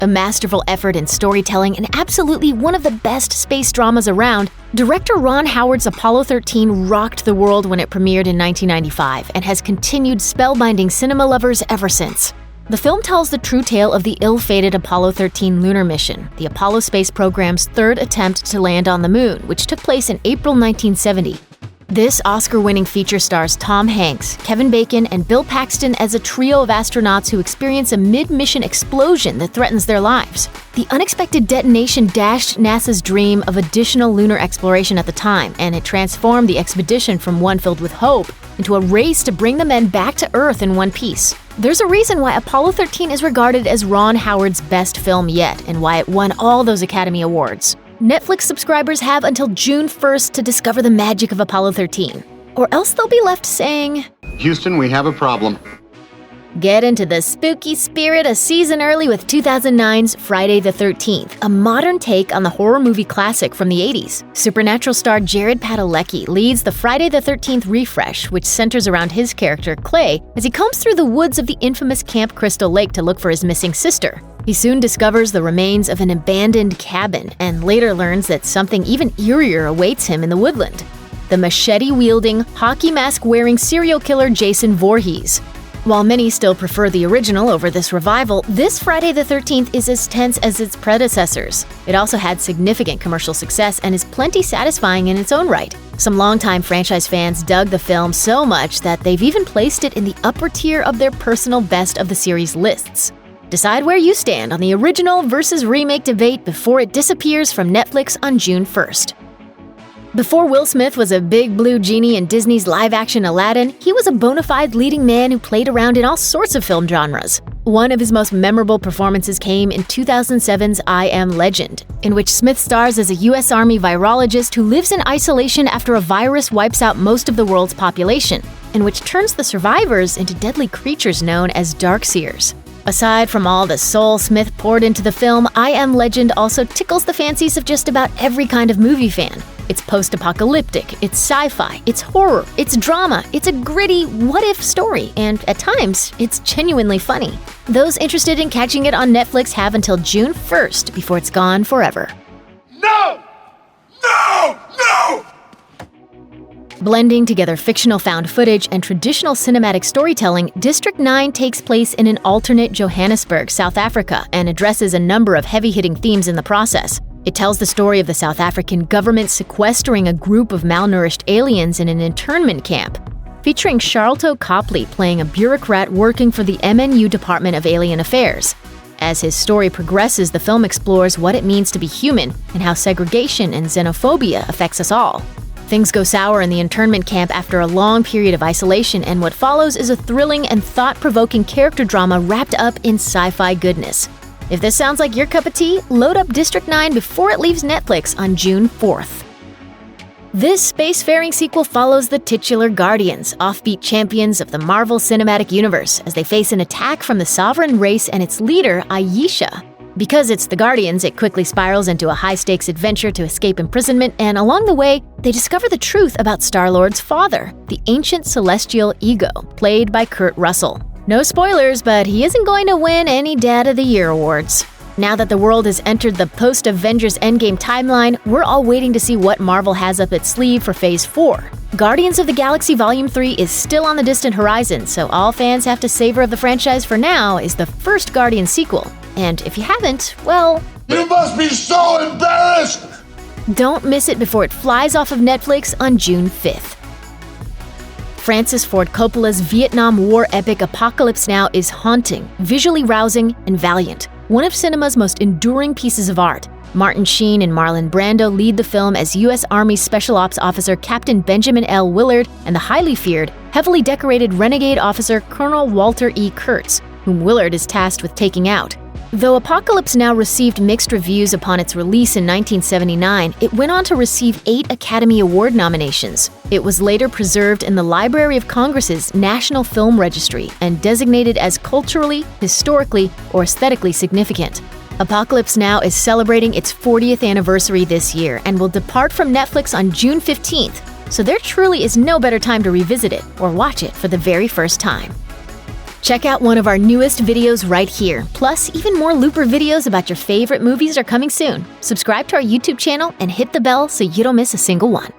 A masterful effort in storytelling and absolutely one of the best space dramas around, director Ron Howard's Apollo 13 rocked the world when it premiered in 1995 and has continued spellbinding cinema lovers ever since. The film tells the true tale of the ill-fated Apollo 13 lunar mission, the Apollo space program's third attempt to land on the moon, which took place in April 1970. This Oscar-winning feature stars Tom Hanks, Kevin Bacon, and Bill Paxton as a trio of astronauts who experience a mid-mission explosion that threatens their lives. The unexpected detonation dashed NASA's dream of additional lunar exploration at the time, and it transformed the expedition from one filled with hope into a race to bring the men back to Earth in one piece. There's a reason why Apollo 13 is regarded as Ron Howard's best film yet, and why it won all those Academy Awards. Netflix subscribers have until June 1st to discover the magic of Apollo 13, or else they'll be left saying, "Houston, we have a problem." Get into the spooky spirit a season early with 2009's Friday the 13th, a modern take on the horror movie classic from the 80s. Supernatural star Jared Padalecki leads the Friday the 13th refresh, which centers around his character, Clay, as he combs through the woods of the infamous Camp Crystal Lake to look for his missing sister. He soon discovers the remains of an abandoned cabin and later learns that something even eerier awaits him in the woodland: the machete-wielding, hockey mask-wearing serial killer Jason Voorhees. While many still prefer the original over this revival, this Friday the 13th is as tense as its predecessors. It also had significant commercial success and is plenty satisfying in its own right. Some longtime franchise fans dug the film so much that they've even placed it in the upper tier of their personal best of the series lists. Decide where you stand on the original versus remake debate before it disappears from Netflix on June 1st. Before Will Smith was a big blue genie in Disney's live-action Aladdin, he was a bona fide leading man who played around in all sorts of film genres. One of his most memorable performances came in 2007's I Am Legend, in which Smith stars as a U.S. Army virologist who lives in isolation after a virus wipes out most of the world's population, and which turns the survivors into deadly creatures known as Darkseers. Aside from all the soul Smith poured into the film, I Am Legend also tickles the fancies of just about every kind of movie fan. It's post-apocalyptic, it's sci-fi, it's horror, it's drama, it's a gritty what-if story, and at times, it's genuinely funny. Those interested in catching it on Netflix have until June 1st before it's gone forever. No! No! No! Blending together fictional found footage and traditional cinematic storytelling, District 9 takes place in an alternate Johannesburg, South Africa, and addresses a number of heavy-hitting themes in the process. It tells the story of the South African government sequestering a group of malnourished aliens in an internment camp, featuring Sharlto Copley playing a bureaucrat working for the MNU Department of Alien Affairs. As his story progresses, the film explores what it means to be human and how segregation and xenophobia affects us all. Things go sour in the internment camp after a long period of isolation, and what follows is a thrilling and thought-provoking character drama wrapped up in sci-fi goodness. If this sounds like your cup of tea, load up District 9 before it leaves Netflix on June 4th. This spacefaring sequel follows the titular Guardians, offbeat champions of the Marvel Cinematic Universe, as they face an attack from the Sovereign race and its leader, Ayesha. Because it's the Guardians, it quickly spirals into a high-stakes adventure to escape imprisonment, and along the way, they discover the truth about Star-Lord's father, the ancient celestial Ego, played by Kurt Russell. No spoilers, but he isn't going to win any Dad of the Year awards. Now that the world has entered the post-Avengers Endgame timeline, we're all waiting to see what Marvel has up its sleeve for Phase 4. Guardians of the Galaxy Volume 3 is still on the distant horizon, so all fans have to savor of the franchise for now is the first Guardians sequel. And if you haven't, well... You must be so embarrassed! Don't miss it before it flies off of Netflix on June 5th. Francis Ford Coppola's Vietnam War epic Apocalypse Now is haunting, visually rousing, and valiant. One of cinema's most enduring pieces of art. Martin Sheen and Marlon Brando lead the film as U.S. Army Special Ops Officer Captain Benjamin L. Willard and the highly feared, heavily decorated renegade officer Colonel Walter E. Kurtz, whom Willard is tasked with taking out. Though Apocalypse Now received mixed reviews upon its release in 1979, it went on to receive 8 Academy Award nominations. It was later preserved in the Library of Congress's National Film Registry and designated as culturally, historically, or aesthetically significant. Apocalypse Now is celebrating its 40th anniversary this year and will depart from Netflix on June 15th, so there truly is no better time to revisit it or watch it for the very first time. Check out one of our newest videos right here. Plus, even more Looper videos about your favorite movies are coming soon. Subscribe to our YouTube channel and hit the bell so you don't miss a single one.